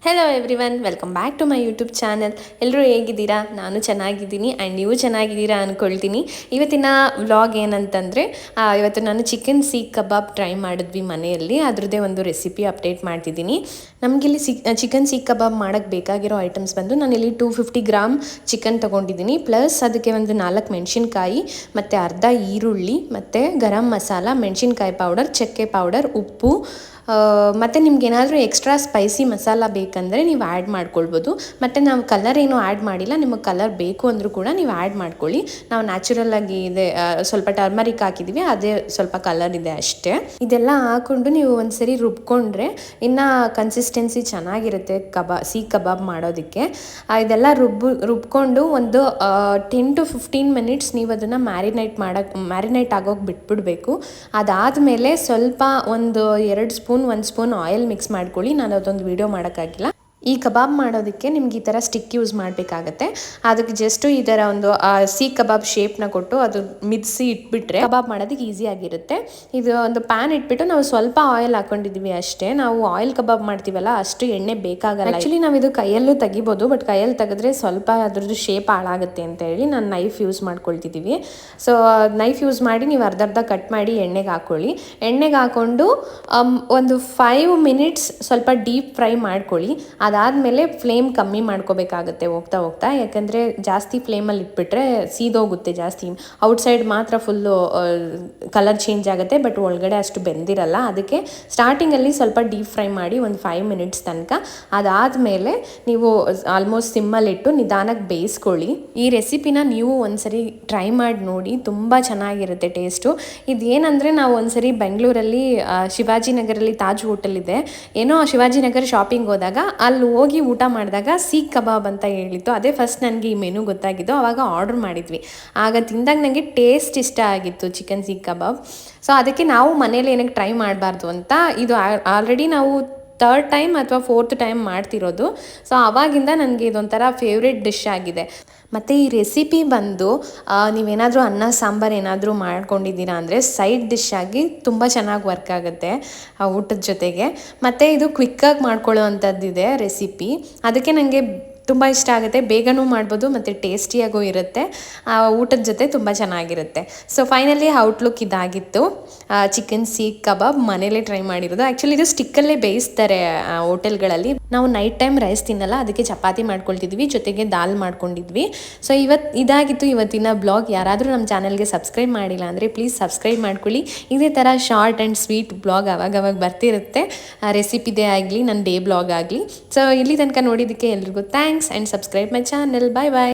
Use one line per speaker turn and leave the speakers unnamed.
Hello everyone, welcome back to my YouTube channel. ಎಲ್ಲರೂ ಹೇಗಿದ್ದೀರಾ? ನಾನು ಚೆನ್ನಾಗಿದ್ದೀನಿ ಆ್ಯಂಡ್ ನೀವು ಚೆನ್ನಾಗಿದ್ದೀರಾ ಅಂದ್ಕೊಳ್ತೀನಿ. ಇವತ್ತಿನ ವ್ಲಾಗ್ ಏನಂತಂದರೆ, ಇವತ್ತು ನಾನು ಚಿಕನ್ ಸೀಖ್ ಕಬಾಬ್ ಟ್ರೈ ಮಾಡಿದ್ವಿ ಮನೆಯಲ್ಲಿ. ಅದರದ್ದೇ ಒಂದು ರೆಸಿಪಿ ಅಪ್ಡೇಟ್ ಮಾಡ್ತಿದ್ದೀನಿ. ನಮಗಿಲ್ಲಿ ಚಿಕನ್ ಸೀಖ್ ಕಬಾಬ್ ಮಾಡೋಕ್ಕೆ ಬೇಕಾಗಿರೋ ಐಟಮ್ಸ್ ಬಂದು ನಾನಿಲ್ಲಿ 250 ಗ್ರಾಮ್ ಚಿಕನ್ ತೊಗೊಂಡಿದ್ದೀನಿ. ಪ್ಲಸ್ ಅದಕ್ಕೆ ಒಂದು 4 ಮೆಣಸಿನ್ಕಾಯಿ ಮತ್ತು ಅರ್ಧ ಈರುಳ್ಳಿ ಮತ್ತು ಗರಂ ಮಸಾಲ, ಮೆಣಸಿನ್ಕಾಯಿ ಪೌಡರ್, ಚಕ್ಕೆ ಪೌಡರ್, ಉಪ್ಪು ಮತ್ತು ನಿಮ್ಗೆ ಏನಾದರೂ ಎಕ್ಸ್ಟ್ರಾ ಸ್ಪೈಸಿ ಮಸಾಲ ಬೇಕಂದರೆ ನೀವು ಆ್ಯಡ್ ಮಾಡ್ಕೊಳ್ಬೋದು. ಮತ್ತು ನಾವು ಕಲರ್ ಏನೂ ಆ್ಯಡ್ ಮಾಡಿಲ್ಲ. ನಿಮಗೆ ಕಲರ್ ಬೇಕು ಅಂದರೂ ಕೂಡ ನೀವು ಆ್ಯಡ್ ಮಾಡ್ಕೊಳ್ಳಿ. ನಾವು ನ್ಯಾಚುರಲ್ಲಾಗಿ ಇದೆ, ಸ್ವಲ್ಪ ಟರ್ಮರಿಕ್ ಹಾಕಿದ್ದೀವಿ, ಅದೇ ಸ್ವಲ್ಪ ಕಲರ್ ಇದೆ ಅಷ್ಟೇ. ಇದೆಲ್ಲ ಹಾಕ್ಕೊಂಡು ನೀವು ಒಂದ್ಸರಿ ರುಬ್ಕೊಂಡ್ರೆ ಇನ್ನು ಕನ್ಸಿಸ್ಟೆನ್ಸಿ ಚೆನ್ನಾಗಿರುತ್ತೆ ಸೀಖ್ ಕಬಾಬ್ ಮಾಡೋದಕ್ಕೆ. ಇದೆಲ್ಲ ರುಬ್ಕೊಂಡು ಒಂದು 10 to 15 ಮಿನಿಟ್ಸ್ ನೀವು ಅದನ್ನು ಮ್ಯಾರಿನೇಟ್ ಆಗೋಗಿ ಬಿಟ್ಬಿಡಬೇಕು. ಅದಾದಮೇಲೆ ಸ್ವಲ್ಪ ಒಂದು 1 ಸ್ಪೂನ್ ಆಯಿಲ್ ಮಿಕ್ಸ್ ಮಾಡ್ಕೊಳ್ಳಿ. ನಾನು ಅದೊಂದು ವಿಡಿಯೋ ಮಾಡೋಕ್ಕಾಗಿಲ್ಲ. ಈ ಕಬಾಬ್ ಮಾಡೋದಕ್ಕೆ ನಿಮ್ಗೆ ಈ ಥರ ಸ್ಟಿಕ್ ಯೂಸ್ ಮಾಡಬೇಕಾಗತ್ತೆ. ಅದಕ್ಕೆ ಜಸ್ಟು ಈ ಥರ ಒಂದು ಸೀಖ್ ಕಬಾಬ್ ಶೇಪ್ನ ಕೊಟ್ಟು ಅದು ಮಿದಿಸಿ ಇಟ್ಬಿಟ್ರೆ ಕಬಾಬ್ ಮಾಡೋದಕ್ಕೆ ಈಸಿಯಾಗಿರುತ್ತೆ. ಇದು ಒಂದು ಪ್ಯಾನ್ ಇಟ್ಬಿಟ್ಟು ನಾವು ಸ್ವಲ್ಪ ಆಯಿಲ್ ಹಾಕೊಂಡಿದ್ದೀವಿ ಅಷ್ಟೇ. ನಾವು ಆಯಿಲ್ ಕಬಾಬ್ ಮಾಡ್ತೀವಲ್ಲ, ಅಷ್ಟು ಎಣ್ಣೆ ಬೇಕಾಗಲ್ಲ. ಆ್ಯಕ್ಚುಲಿ ನಾವು ಇದು ಕೈಯಲ್ಲೂ ತೆಗಿಬೋದು, ಬಟ್ ಕೈಯಲ್ಲಿ ತೆಗೆದ್ರೆ ಸ್ವಲ್ಪ ಅದ್ರದ್ದು ಶೇಪ್ ಹಾಳಾಗುತ್ತೆ ಅಂತ ಹೇಳಿ ನಾನು ನೈಫ್ ಯೂಸ್ ಮಾಡ್ಕೊಳ್ತಿದ್ದೀವಿ. ಸೊ ನೈಫ್ ಯೂಸ್ ಮಾಡಿ ನೀವು ಅರ್ಧ ಕಟ್ ಮಾಡಿ ಎಣ್ಣೆಗೆ ಹಾಕ್ಕೊಳ್ಳಿ. ಎಣ್ಣೆಗೆ ಹಾಕ್ಕೊಂಡು ಒಂದು 5 ಮಿನಿಟ್ಸ್ ಸ್ವಲ್ಪ ಡೀಪ್ ಫ್ರೈ ಮಾಡ್ಕೊಳ್ಳಿ. ಅದಾದಮೇಲೆ ಫ್ಲೇಮ್ ಕಮ್ಮಿ ಮಾಡ್ಕೋಬೇಕಾಗುತ್ತೆ ಹೋಗ್ತಾ, ಯಾಕಂದರೆ ಜಾಸ್ತಿ ಫ್ಲೇಮಲ್ಲಿ ಇಟ್ಬಿಟ್ರೆ ಸೀದೋಗುತ್ತೆ ಜಾಸ್ತಿ. ಔಟ್ಸೈಡ್ ಮಾತ್ರ ಫುಲ್ಲು ಕಲರ್ ಚೇಂಜ್ ಆಗುತ್ತೆ, ಬಟ್ ಒಳಗಡೆ ಅಷ್ಟು ಬೆಂದಿರಲ್ಲ. ಅದಕ್ಕೆ ಸ್ಟಾರ್ಟಿಂಗಲ್ಲಿ ಸ್ವಲ್ಪ ಡೀಪ್ ಫ್ರೈ ಮಾಡಿ ಒಂದು 5 ಮಿನಿಟ್ಸ್ ತನಕ. ಅದಾದಮೇಲೆ ನೀವು ಆಲ್ಮೋಸ್ಟ್ ಸಿಮ್ಮಲ್ಲಿಟ್ಟು ನಿಧಾನಕ್ಕೆ ಬೇಯಿಸ್ಕೊಳ್ಳಿ. ಈ ರೆಸಿಪಿನ ನೀವು ಒಂದ್ಸರಿ ಟ್ರೈ ಮಾಡಿ ನೋಡಿ, ತುಂಬ ಚೆನ್ನಾಗಿರುತ್ತೆ ಟೇಸ್ಟು. ಇದೇನಂದರೆ ನಾವು ಒಂದ್ಸರಿ ಬೆಂಗಳೂರಲ್ಲಿ ಶಿವಾಜಿನಗರಲ್ಲಿ ತಾಜ್ ಹೋಟೆಲ್ ಇದೆ, ಏನೋ ಶಿವಾಜಿನಗರ ಶಾಪಿಂಗ್ ಹೋದಾಗ ಅಲ್ಲಿ ಹೋಗಿ ಊಟ ಮಾಡಿದಾಗ ಸೀಖ್ ಕಬಾಬ್ ಅಂತ ಹೇಳಿತ್ತು. ಅದೇ ಫಸ್ಟ್ ನನಗೆ ಈ ಮೆನು ಗೊತ್ತಾಗಿದ್ದು. ಆವಾಗ ಆರ್ಡ್ರ್ ಮಾಡಿದ್ವಿ. ಆಗ ತಿಂದಾಗ ನನಗೆ ಟೇಸ್ಟ್ ಇಷ್ಟ ಆಗಿತ್ತು ಚಿಕನ್ ಸೀಖ್ ಕಬಾಬ್. ಸೊ ಅದಕ್ಕೆ ನಾವು ಮನೇಲಿ ಏನಕ್ಕೆ ಟ್ರೈ ಮಾಡಬಾರ್ದು ಅಂತ, ಇದು ಆಲ್ರೆಡಿ ನಾವು 3rd ಟೈಮ್ ಅಥವಾ 4th ಟೈಮ್ ಮಾಡ್ತಿರೋದು. ಸೊ ಆವಾಗಿಂದ ನನಗೆ ಇದೊಂಥರ ಫೇವ್ರೆಟ್ ಡಿಶ್ ಆಗಿದೆ. ಮತ್ತು ಈ ರೆಸಿಪಿ ಬಂದು ನೀವೇನಾದರೂ ಅನ್ನ ಸಾಂಬಾರು ಏನಾದರೂ ಮಾಡ್ಕೊಂಡಿದ್ದೀರಾ ಅಂದರೆ ಸೈಡ್ ಡಿಶ್ ಆಗಿ ತುಂಬ ಚೆನ್ನಾಗಿ ವರ್ಕ್ ಆಗುತ್ತೆ ಊಟದ ಜೊತೆಗೆ. ಮತ್ತು ಇದು ಕ್ವಿಕ್ಕಾಗಿ ಮಾಡ್ಕೊಳ್ಳೋ ಅಂಥದ್ದಿದೆ ರೆಸಿಪಿ. ಅದಕ್ಕೆ ನನಗೆ ತುಂಬ ಇಷ್ಟ ಆಗುತ್ತೆ. ಬೇಗನೂ ಮಾಡ್ಬೋದು ಮತ್ತು ಟೇಸ್ಟಿಯಾಗೂ ಇರುತ್ತೆ. ಊಟದ ಜೊತೆ ತುಂಬ ಚೆನ್ನಾಗಿರುತ್ತೆ. ಸೊ ಫೈನಲಿ ಔಟ್ಲುಕ್ ಇದಾಗಿತ್ತು ಚಿಕನ್ ಸೀಖ್ ಕಬಾಬ್ ಮನೇಲೇ ಟ್ರೈ ಮಾಡಿರೋದು. ಆ್ಯಕ್ಚುಲಿ ಇದು ಸ್ಟಿಕ್ಕಲ್ಲೇ ಬೇಯಿಸ್ತಾರೆ ಹೋಟೆಲ್ಗಳಲ್ಲಿ. ನಾವು ನೈಟ್ ಟೈಮ್ ರೈಸ್ ತಿನ್ನಲ್ಲ, ಅದಕ್ಕೆ ಚಪಾತಿ ಮಾಡ್ಕೊಳ್ತಿದ್ವಿ, ಜೊತೆಗೆ ದಾಲ್ ಮಾಡ್ಕೊಂಡಿದ್ವಿ. ಸೊ ಇದಾಗಿತ್ತು ಇವತ್ತಿನ ಬ್ಲಾಗ್. ಯಾರಾದರೂ ನಮ್ಮ ಚಾನಲ್ಗೆ ಸಬ್ಸ್ಕ್ರೈಬ್ ಮಾಡಿಲ್ಲ ಅಂದರೆ ಪ್ಲೀಸ್ ಸಬ್ಸ್ಕ್ರೈಬ್ ಮಾಡ್ಕೊಳ್ಳಿ. ಇದೇ ಥರ ಶಾರ್ಟ್ ಆ್ಯಂಡ್ ಸ್ವೀಟ್ ಬ್ಲಾಗ್ ಅವಾಗವಾಗ ಬರ್ತಿರುತ್ತೆ. ರೆಸಿಪಿದೇ ಆಗಲಿ, ನನ್ನ ಡೇ ಬ್ಲಾಗ್ ಆಗಲಿ. ಸೊ ಇಲ್ಲಿ ತನಕ ನೋಡಿದ್ದಕ್ಕೆ ಎಲ್ರಿಗೂ thanks and subscribe my channel. Bye bye.